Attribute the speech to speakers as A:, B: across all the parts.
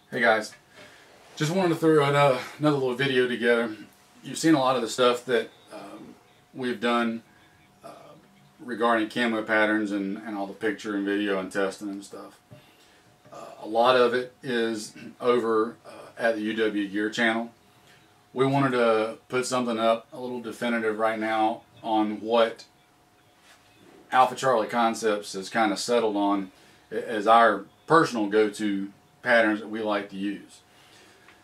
A: Hey guys, just wanted to throw another little video together. You've seen a lot of the stuff that we've done regarding camo patterns and all the picture and video and testing and stuff. A lot of it is over at the UW Gear channel. We wanted to put something up a little definitive right now on what Alpha Charlie Concepts has kind of settled on as our personal go-to patterns that we like to use.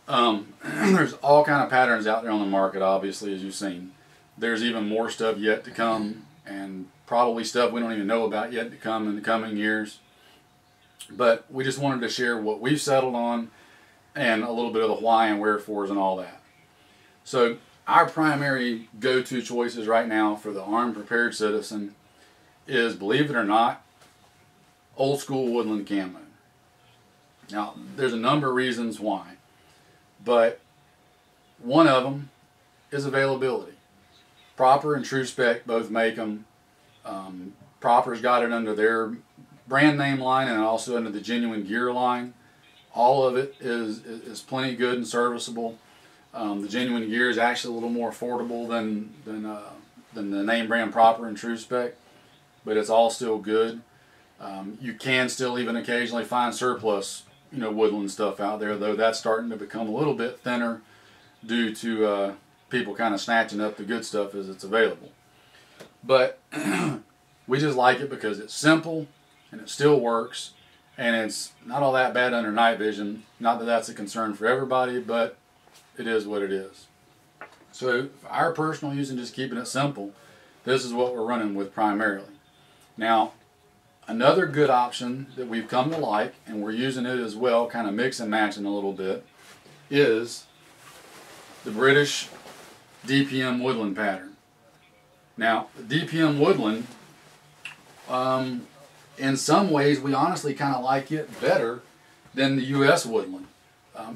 A: There's all kind of patterns out there on the market, obviously, as you've seen. There's even more stuff yet to come, and probably stuff we don't even know about yet to come in the coming years. But we just wanted to share what we've settled on and a little bit of the why and wherefores and all that. So our primary go-to choices right now for the armed prepared citizen is, believe it or not, old school woodland camo. Now, there's a number of reasons why, but one of them is availability. Proper and True Spec both make them. Proper's got it under their brand name line and also under the Genuine Gear line. All of it is plenty good and serviceable. The Genuine Gear is actually a little more affordable than the name brand Proper and True Spec, but it's all still good. You can still even occasionally find surplus woodland stuff out there, though that's starting to become a little bit thinner due to people kind of snatching up the good stuff as it's available. But we just like it because it's simple and it still works, and it's not all that bad under night vision. Not that that's a concern for everybody, but it is what it is. So for our personal use and just keeping it simple, this is what we're running with primarily. Now, another good option that we've come to like, and we're using it as well, kind of mix and matching a little bit, is the British DPM woodland pattern. Now, the DPM woodland, in some ways, we honestly kind of like it better than the US woodland.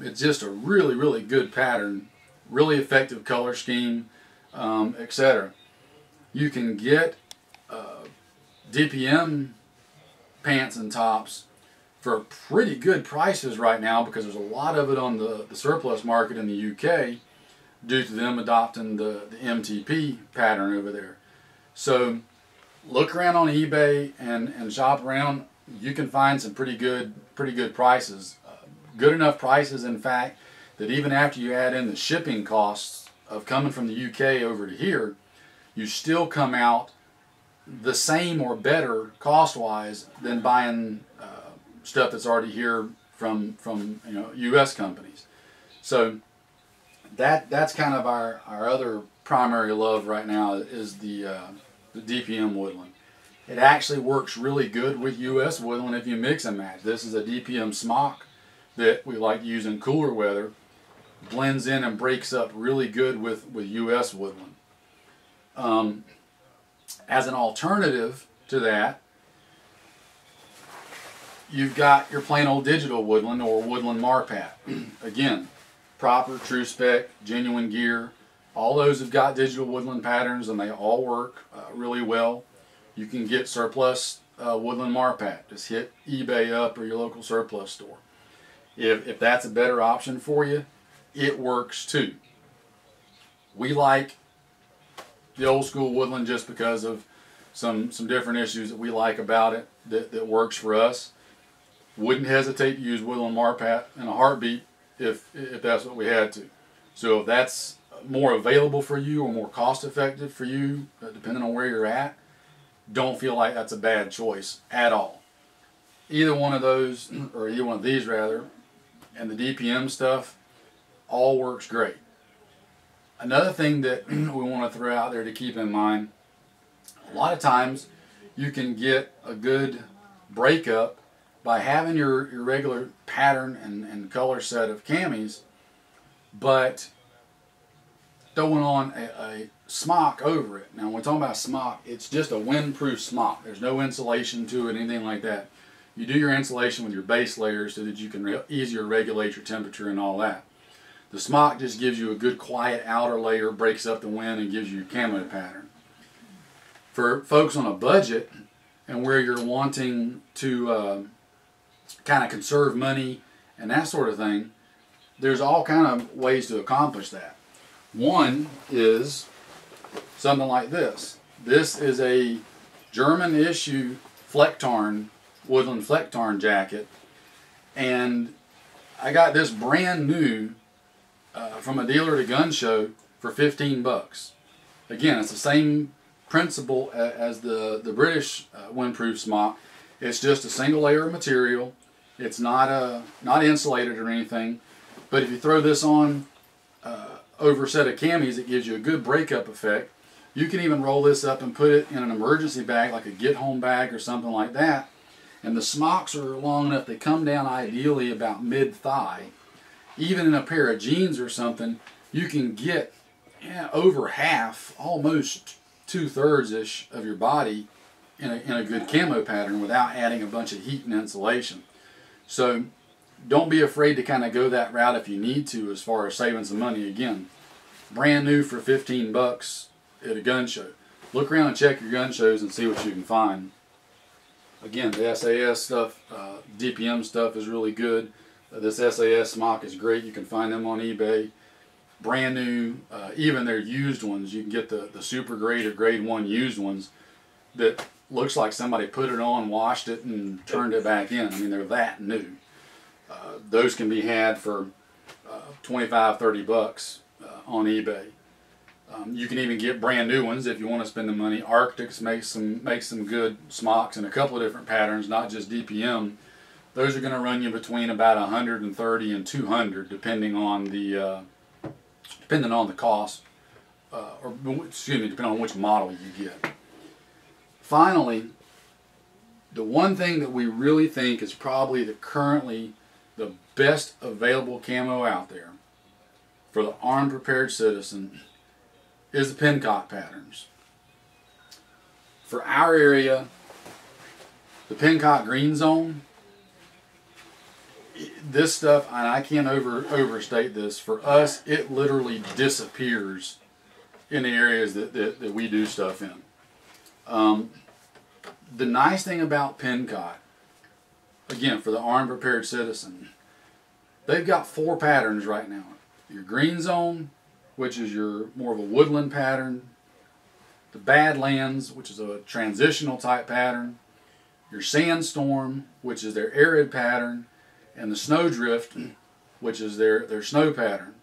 A: It's just a really, really good pattern, really effective color scheme, etc. You can get DPM pants and tops for pretty good prices right now, because there's a lot of it on the surplus market in the UK due to them adopting the MTP pattern over there. So look around on eBay and shop around. You can find some pretty good prices. Good enough prices, in fact, that even after you add in the shipping costs of coming from the UK over to here, you still come out the same or better cost-wise than buying stuff that's already here from U.S. companies. So that's kind of our other primary love right now is the DPM woodland. It actually works really good with U.S. woodland if you mix and match. This is a DPM smock that we like to use in cooler weather. Blends in and breaks up really good with U.S. woodland. As an alternative to that, you've got your plain old digital woodland or woodland Marpat. Again, Proper, True Spec, Genuine Gear, all those have got digital woodland patterns and they all work really well. You can get surplus woodland Marpat. Just hit eBay up or your local surplus store. If that's a better option for you, it works too. We like the old school woodland just because of some different issues that we like about it that works for us. Wouldn't hesitate to use woodland Marpat in a heartbeat if that's what we had to. So if that's more available for you or more cost effective for you, depending on where you're at, don't feel like that's a bad choice at all. Either one of those, or either one of these rather, and the DPM stuff, all works great. Another thing that we want to throw out there to keep in mind, a lot of times you can get a good breakup by having your regular pattern and color set of camis, but throwing on a smock over it. Now when we're talking about smock, it's just a windproof smock. There's no insulation to it, anything like that. You do your insulation with your base layers so that you can easier regulate your temperature and all that. The smock just gives you a good quiet outer layer, breaks up the wind, and gives you your camo pattern. For folks on a budget and where you're wanting to kind of conserve money and that sort of thing, there's all kind of ways to accomplish that. One is something like this. This is a German issue Flecktarn, woodland Flecktarn jacket, and I got this brand new from a dealer at a gun show for 15 bucks. Again, it's the same principle as the British windproof smock. It's just a single layer of material. It's not insulated or anything. But if you throw this on over a set of camis, it gives you a good breakup effect. You can even roll this up and put it in an emergency bag, like a get-home bag or something like that. And the smocks are long enough, they come down ideally about mid-thigh. Even in a pair of jeans or something, you can get over half, almost 2/3-ish of your body in a good camo pattern without adding a bunch of heat and insulation. So don't be afraid to kind of go that route if you need to, as far as saving some money. Again, brand new for 15 bucks at a gun show. Look around and check your gun shows and see what you can find. Again, the SAS stuff, DPM stuff is really good. This SAS smock is great. You can find them on eBay. Brand new, even their used ones. You can get the super grade or grade 1 used ones that looks like somebody put it on, washed it, and turned it back in. I mean, they're that new. Those can be had for 25, 30 bucks on eBay. You can even get brand new ones if you want to spend the money. Arctics makes some good smocks in a couple of different patterns, not just DPM. Those are going to run you between about 130 and 200, depending on the cost, or excuse me, depending on which model you get. Finally, the one thing that we really think is probably currently the best available camo out there for the armed prepared citizen is the pincock patterns. For our area, the pincock green zone, this stuff, and I can't overstate this, for us it literally disappears in the areas that we do stuff in. The nice thing about pincock, again, for the armed prepared citizen, they've got 4 patterns right now. Your green zone, which is your more of a woodland pattern, the Badlands, which is a transitional type pattern, your Sandstorm, which is their arid pattern, and the Snowdrift, which is their snow pattern.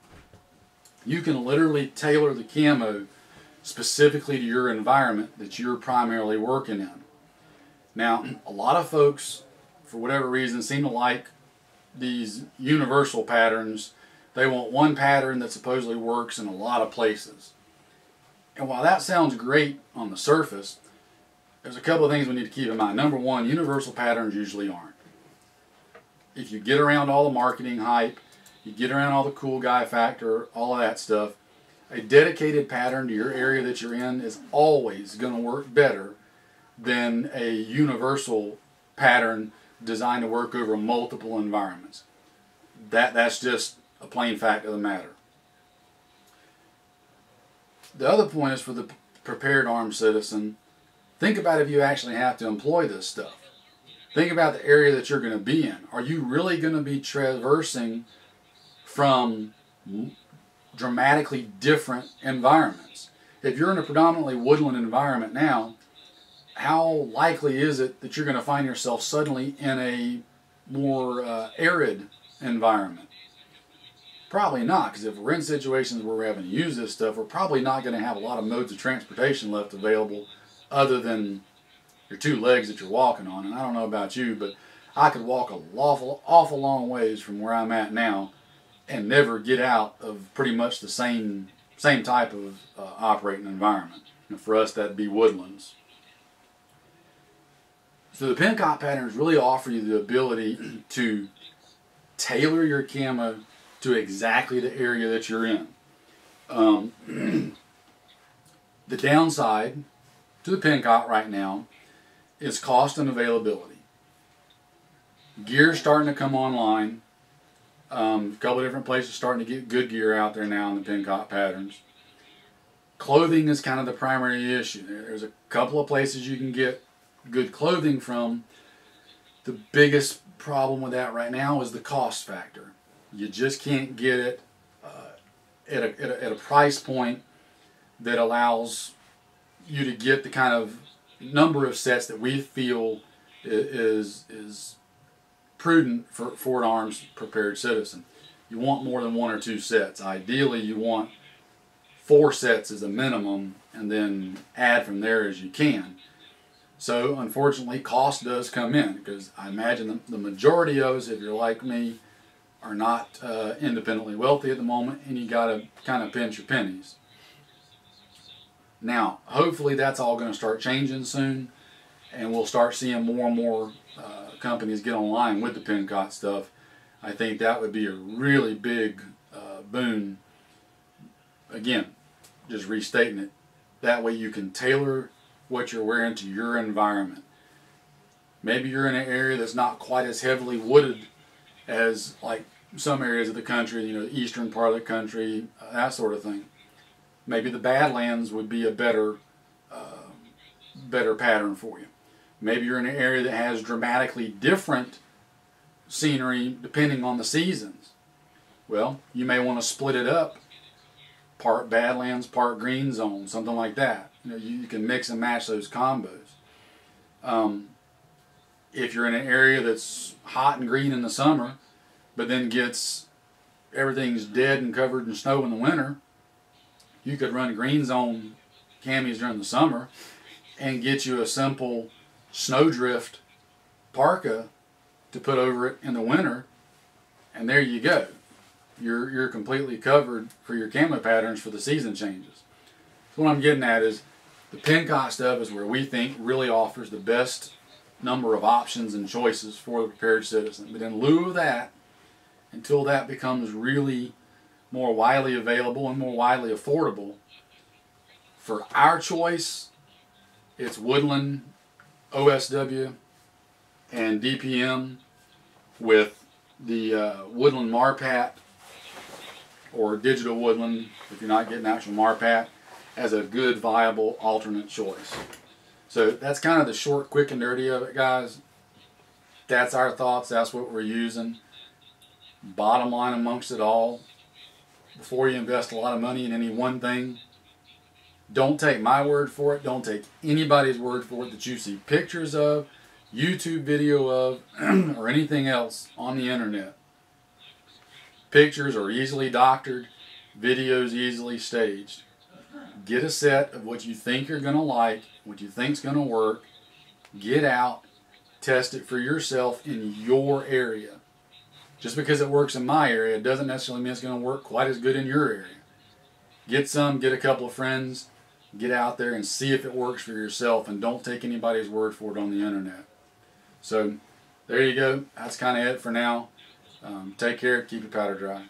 A: You can literally tailor the camo specifically to your environment that you're primarily working in. Now, a lot of folks, for whatever reason, seem to like these universal patterns. They want one pattern that supposedly works in a lot of places. And while that sounds great on the surface, there's a couple of things we need to keep in mind. Number one, universal patterns usually aren't. If you get around all the marketing hype, you get around all the cool guy factor, all of that stuff, a dedicated pattern to your area that you're in is always going to work better than a universal pattern designed to work over multiple environments. That's just a plain fact of the matter. The other point is for the prepared armed citizen, think about if you actually have to employ this stuff. Think about the area that you're going to be in. Are you really going to be traversing from dramatically different environments? If you're in a predominantly woodland environment now, how likely is it that you're going to find yourself suddenly in a more arid environment? Probably not, because if we're in situations where we're having to use this stuff, we're probably not going to have a lot of modes of transportation left available other than your 2 legs that you're walking on. And I don't know about you, but I could walk an awful long ways from where I'm at now and never get out of pretty much the same type of operating environment. And for us, that'd be woodlands. So the pincock patterns really offer you the ability to tailor your camo to exactly the area that you're in. The downside to the pincock right now is cost and availability. Gear's starting to come online. A couple of different places starting to get good gear out there now in the pincock patterns. Clothing is kind of the primary issue. There's a couple of places you can get good clothing from. The biggest problem with that right now is the cost factor. You just can't get it at a price point that allows you to get the kind of number of sets that we feel is prudent for an arms prepared citizen. You want more than 1 or 2 sets. Ideally, you want 4 sets as a minimum, and then add from there as you can. So unfortunately, cost does come in, because I imagine the majority of us, if you're like me, are not independently wealthy at the moment, and you got to kind of pinch your pennies. Now, hopefully that's all going to start changing soon, and we'll start seeing more and more companies get online with the Pincott stuff. I think that would be a really big boon. Again, just restating it. That way you can tailor what you're wearing to your environment. Maybe you're in an area that's not quite as heavily wooded as like some areas of the country, you know, the eastern part of the country, that sort of thing. Maybe the Badlands would be a better pattern for you. Maybe you're in an area that has dramatically different scenery depending on the seasons. Well, you may want to split it up. Part Badlands, part Green Zone, something like that. You know, you can mix and match those combos. If you're in an area that's hot and green in the summer, but then everything's dead and covered in snow in the winter, you could run Green Zone camis during the summer and get you a simple snowdrift parka to put over it in the winter, and there you go. You're completely covered for your camo patterns for the season changes. So what I'm getting at is the Pincott stuff is where we think really offers the best number of options and choices for the prepared citizen. But in lieu of that, until that becomes really more widely available and more widely affordable, for our choice, it's Woodland, OSW, and DPM with the Woodland Marpat, or Digital Woodland, if you're not getting actual Marpat, as a good, viable alternate choice. So that's kind of the short, quick, and dirty of it, guys. That's our thoughts. That's what we're using. Bottom line amongst it all, before you invest a lot of money in any one thing, don't take my word for it. Don't take anybody's word for it that you see pictures of, YouTube video of, or anything else on the internet. Pictures are easily doctored, videos easily staged. Get a set of what you think you're going to like, what you think's going to work. Get out, test it for yourself in your area. Just because it works in my area doesn't necessarily mean it's going to work quite as good in your area. Get a couple of friends, get out there and see if it works for yourself, and don't take anybody's word for it on the internet. So there you go. That's kind of it for now. Take care. Keep your powder dry.